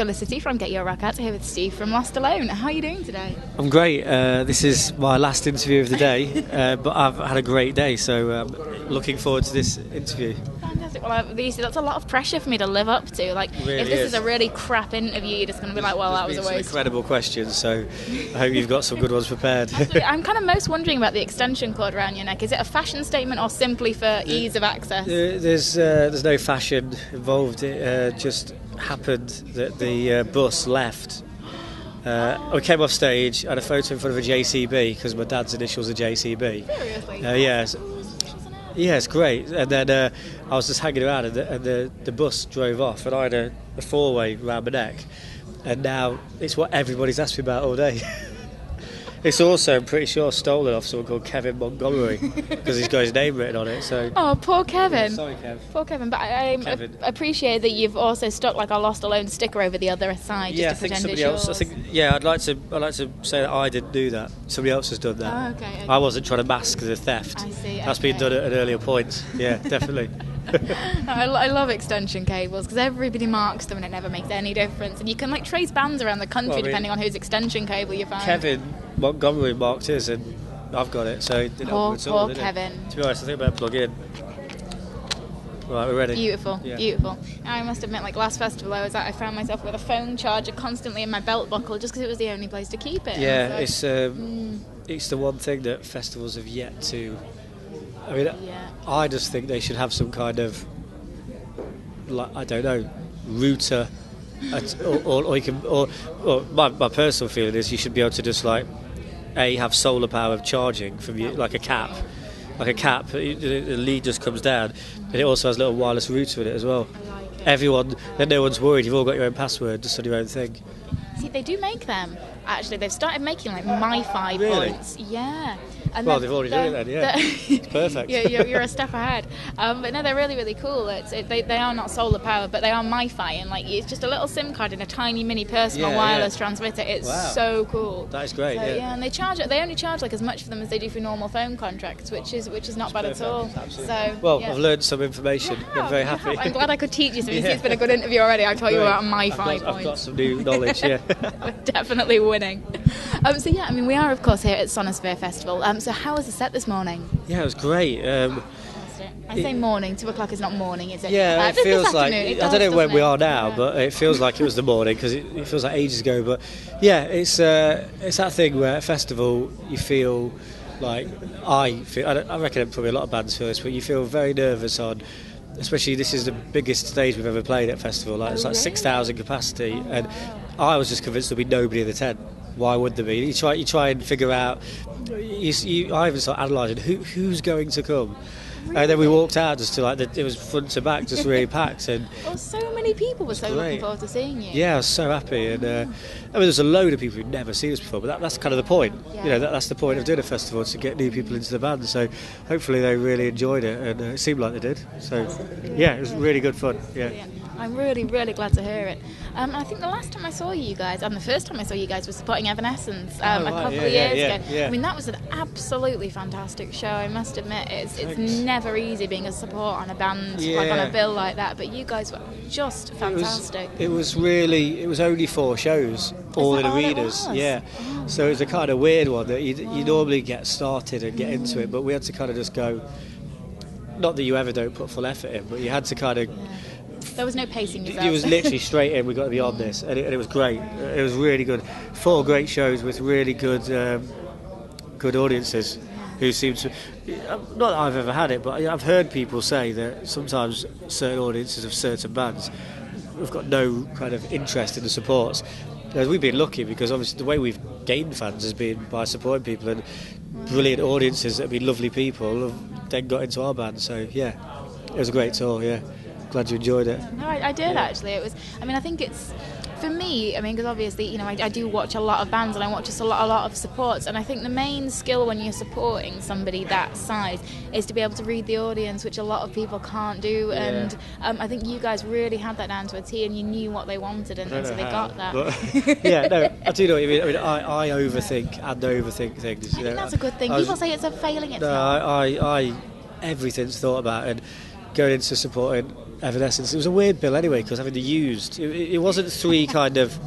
Felicity from GetYourRockOut here with Steve from LostAlone. How are you doing today? I'm great. This is my last interview of the day, but I've had a great day, so looking forward to this interview. Fantastic. Well, that's a lot of pressure for me to live up to. Like, really if this is a really crap interview, you're just going to be like, well, that was a waste. Incredible questions, so I hope you've got some good ones prepared. I'm kind of most wondering about the extension cord around your neck. Is it a fashion statement or simply for ease of access? There's no fashion involved. It just happened that the bus left. We came off stage, had a photo in front of a JCB because my dad's initials are JCB. Seriously? Yes. Yeah, it's great. And then I was just hanging around, and the bus drove off, and I had a four-way round my neck. And now it's what everybody's asked me about all day. It's also, I'm pretty sure, stolen off someone called Kevin Montgomery because he's got his name written on it. So. Oh, poor Kevin. Sorry, Kev. Poor Kevin. But I appreciate that you've also stuck like a LostAlone sticker over the other side. Yeah, just to I think pretend somebody it's else. yours. I'd like to say that I didn't do that. Somebody else has done that. Oh, okay. I wasn't trying to mask the theft. I see. That's been done at an earlier point. Yeah, definitely. I love extension cables because everybody marks them and it never makes any difference. And you can like trace bands around the country depending on whose extension cable you find. Kevin Montgomery marked his, and I've got it. So poor Kevin. To be honest, I think I better plug in. Right, we're ready. Beautiful, beautiful. I must admit, like last festival I was at, I found myself with a phone charger constantly in my belt buckle just because it was the only place to keep it. Yeah, it's the one thing that festivals have yet to. I mean, I just think they should have some kind of, like, I don't know, router, or you can, or my personal feeling is you should be able to just like, have solar power of charging from you, like a cap. The lead just comes down, and it also has a little wireless router in it as well. I like it. Everyone, then no one's worried. You've all got your own password, just on your own thing. See, they do make them. Actually, they've started making like MiFi points. Yeah. And well, they've already done it then, yeah. It's perfect. You're a step ahead. But no, they're really, really cool. They are not solar powered, but they are MiFi, and like it's just a little SIM card in a tiny mini personal wireless transmitter. It's so cool. That is great. So, and they only charge like as much for them as they do for normal phone contracts, which is not bad perfect. At all. Absolutely. I've learned some information. I'm very happy. I'm glad I could teach you. So it's been a good interview already. I'll tell you about MiFi points. I've got some new knowledge. Yeah. We're definitely winning. We are of course here at Sonisphere Festival. So how was the set this morning? Yeah, it was great. I say morning. 2 o'clock is not morning, is it? Yeah, it feels like I don't know when we are now, but it feels like it was the morning because it feels like ages ago. But yeah, it's that thing where at a festival you feel like I reckon probably a lot of bands feel this, but you feel very nervous on. Especially this is the biggest stage we've ever played at festival. Like it's like 6,000 capacity, and I was just convinced there'd be nobody in the tent. Why would there be? You try and figure out. I even started analysing who's going to come. Really? And then we walked out just to it was front to back, just really packed. And so many people were so looking forward to seeing you. Yeah, I was so happy. And there's a load of people who've never seen us before, but that's kind of the point. Yeah. You know, that's the point of doing a festival, to get new people into the band. So hopefully they really enjoyed it, and it seemed like they did. So yeah, it was really good fun. Yeah. I'm really, really glad to hear it. I think the last time I saw you guys, and the first time I saw you guys, was supporting Evanescence a couple of years ago. Yeah. I mean, that was an absolutely fantastic show. I must admit, it's never easy being a support on a band like on a bill like that. But you guys were just fantastic. It was only 4 shows, all in arenas. Yeah. Oh. So it was a kind of weird one that you normally get started and get into it, but we had to kind of just go. Not that you ever don't put full effort in, but you had to kind of. There was no pacing yourself. It was literally straight in. We got to be on this, and it was great. It was really good. 4 great shows with really good audiences who seem to. Not that I've ever had it, but I've heard people say that sometimes certain audiences of certain bands have got no kind of interest in the supports. We've been lucky because obviously the way we've gained fans has been by supporting people, and brilliant audiences that have been lovely people have then got into our band. So yeah, it was a great tour. Yeah. Glad you enjoyed it. No, I did actually. It was. I mean, I think it's for me. I mean, because obviously, I do watch a lot of bands and I watch just a lot of supports. And I think the main skill when you're supporting somebody that size is to be able to read the audience, which a lot of people can't do. Yeah. And I think you guys really had that down to a T, and you knew what they wanted, and so they got that. But, yeah, no, I do know what you mean. I mean, I overthink things. I think that's a good thing. People say it's a failing. It's not. I everything's thought about, and going into supporting Evanescence. It was a weird bill anyway, because having the Used, it wasn't three kind of.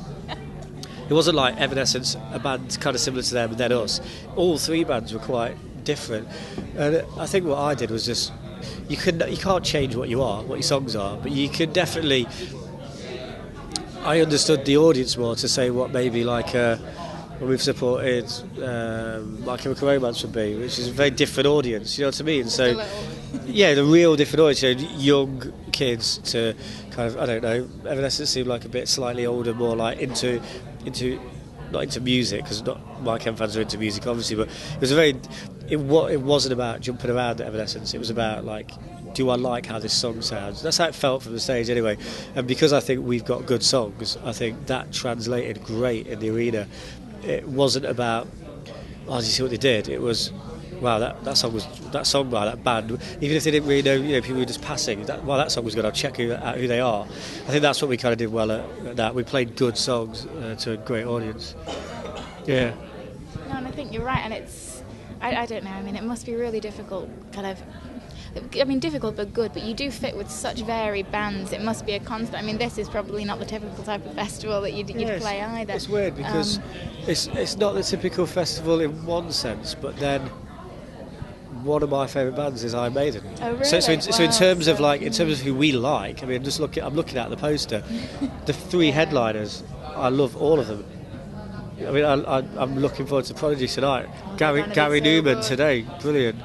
It wasn't like Evanescence, a band kind of similar to them, and then us. All three bands were quite different, and I think what I did was just you can't change what you are, what your songs are, but you can definitely. I understood the audience more to say what maybe like when we've supported My Chemical Romance would be, which is a very different audience. You know what I mean? So yeah, the real different audience, young kids to kind of, I don't know, Evanescence seemed like a bit slightly older, more like into not into music, because not my Chem fans are into music obviously, but it was it wasn't about jumping around at Evanescence. It was about like, do I like how this song sounds? That's how it felt from the stage anyway. And because I think we've got good songs, I think that translated great in the arena. It wasn't about, oh, did you see what they did? It was, wow, that song by that band, even if they didn't really know, people were just passing, that song was good, I'll check out who they are. I think that's what we kind of did well at that. We played good songs to a great audience. Yeah. No, and I think you're right, and it's, I don't know, I mean, it must be really difficult, difficult but good, but you do fit with such varied bands. It must be a constant. I mean, this is probably not the typical type of festival that you'd play either. It's weird because it's not the typical festival in one sense, but then one of my favourite bands is Iron Maiden. Oh, really? So in terms of who we like, I mean, I'm looking at the poster. The three headliners, I love all of them. I mean, I'm looking forward to Prodigy tonight. Gary Newman today, brilliant.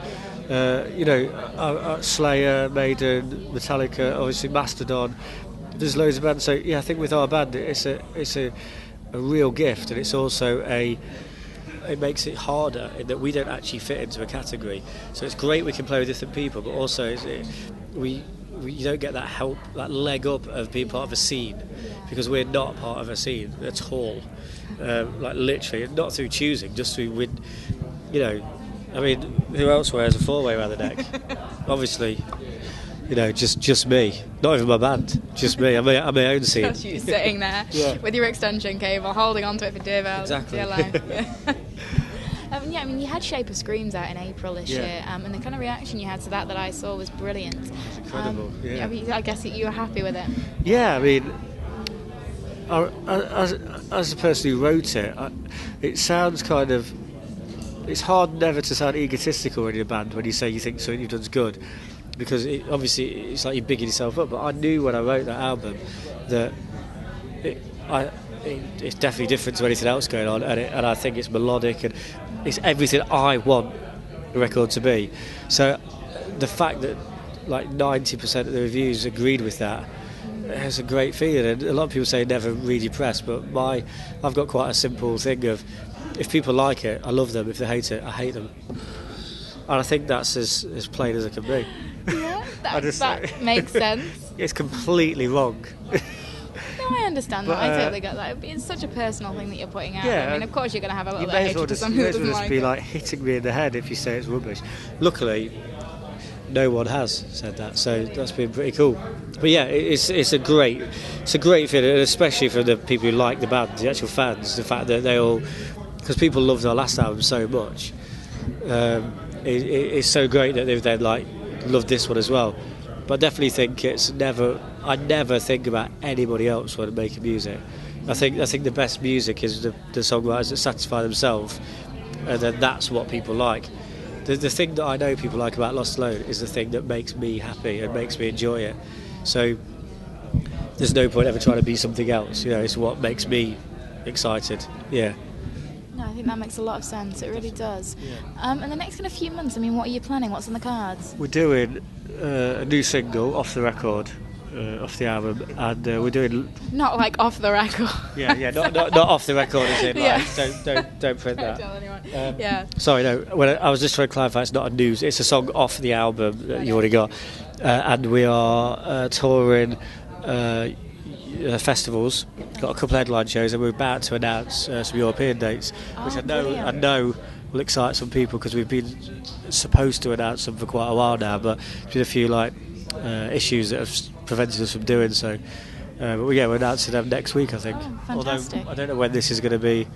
Slayer, Maiden, Metallica, obviously Mastodon. There's loads of bands. So yeah, I think with our band, it's a real gift, and it's also it makes it harder in that we don't actually fit into a category. So it's great we can play with different people, but also you don't get that help, that leg up of being part of a scene, because we're not part of a scene at all. Like literally, not through choosing, just through I mean, who else wears a four-way around the neck? Obviously, just me. Not even my band, just me. I'm my own scene. Just you sitting there with your extension cable, holding onto it for dear exactly. Dear life. Yeah. I mean, you had Shape of Screams out in April this year, and the kind of reaction you had to that I saw was brilliant. It's incredible. I mean, I guess you were happy with it. Yeah, I mean, as the person who wrote it, it sounds kind of. It's hard never to sound egotistical in a band when you say you think something you've done's good, because obviously it's like you're bigging yourself up. But I knew when I wrote that album that it's definitely different to anything else going on, and I think it's melodic and it's everything I want the record to be. So the fact that like 90% of the reviews agreed with that, it's a great feeling. And a lot of people say never read your press, but I've got quite a simple thing of, if people like it, I love them. If they hate it, I hate them. And I think that's as plain as it can be. Yeah, that makes sense. It's completely wrong. No, I understand that. I totally get that. It's such a personal thing that you're putting out. I mean, of course you're going to have a little bit of hatred to somebody who doesn't like it. You may as well just be like hitting me in the head if you say it's rubbish. Luckily, no one has said that, so that's been pretty cool. But yeah, it's a great feeling, and especially for the people who like the band, the actual fans. The fact that they all, because people loved our last album so much, it's so great that they've then loved this one as well. But I definitely think I never think about anybody else when making music. I think the best music is the songwriters that satisfy themselves, and then that's what people like. The thing that I know people like about LostAlone is the thing that makes me happy and makes me enjoy it. So there's no point ever trying to be something else. It's what makes me excited. Yeah. No, I think that makes a lot of sense. It really does. Yeah. And the next kind of few months, I mean, what are you planning? What's on the cards? We're doing a new single off the record, off the album, and we're doing. Not like off the record. Yeah, not off the record. As in, don't print that. Don't tell anyone. Sorry, no. I was just trying to clarify. It's not a news. It's a song off the album that you already got, and we are touring. Festivals, got a couple of headline shows, and we're about to announce some European dates, which I know will excite some people, because we've been supposed to announce them for quite a while now, but there's been a few issues that have prevented us from doing so. But we're announcing them next week, I think. Oh, fantastic. Although I don't know when this is going to be.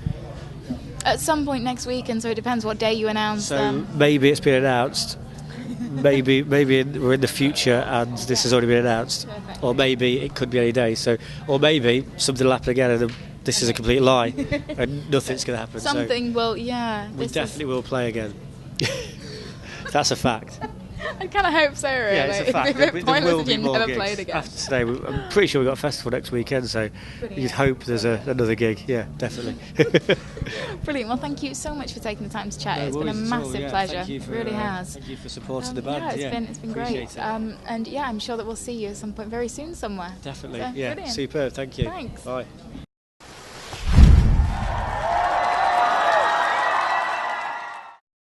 At some point next week, and so it depends what day you announce them. So maybe it's been announced maybe we're in the future and this has already been announced, Perfect. or maybe it could be any day. So, or maybe something will happen again and this is a complete lie and nothing's going to happen. Something will, yeah. We definitely will play again. That's a fact. I kind of hope so, really. Yeah, it's a fact. It'd be a bit pointless if you never gigs. played again. After today, I'm pretty sure we've got a festival next weekend, so you'd hope there's another gig. Yeah, definitely. Brilliant. Well, thank you so much for taking the time to chat. No It's been a worries at all, massive yeah. pleasure. Thank you for, It really has. Thank you for supporting the band. It's been great. Appreciate it. And yeah, I'm sure that we'll see you at some point very soon somewhere. Definitely. So, Yeah, brilliant. superb. Thank you. Thanks. Bye.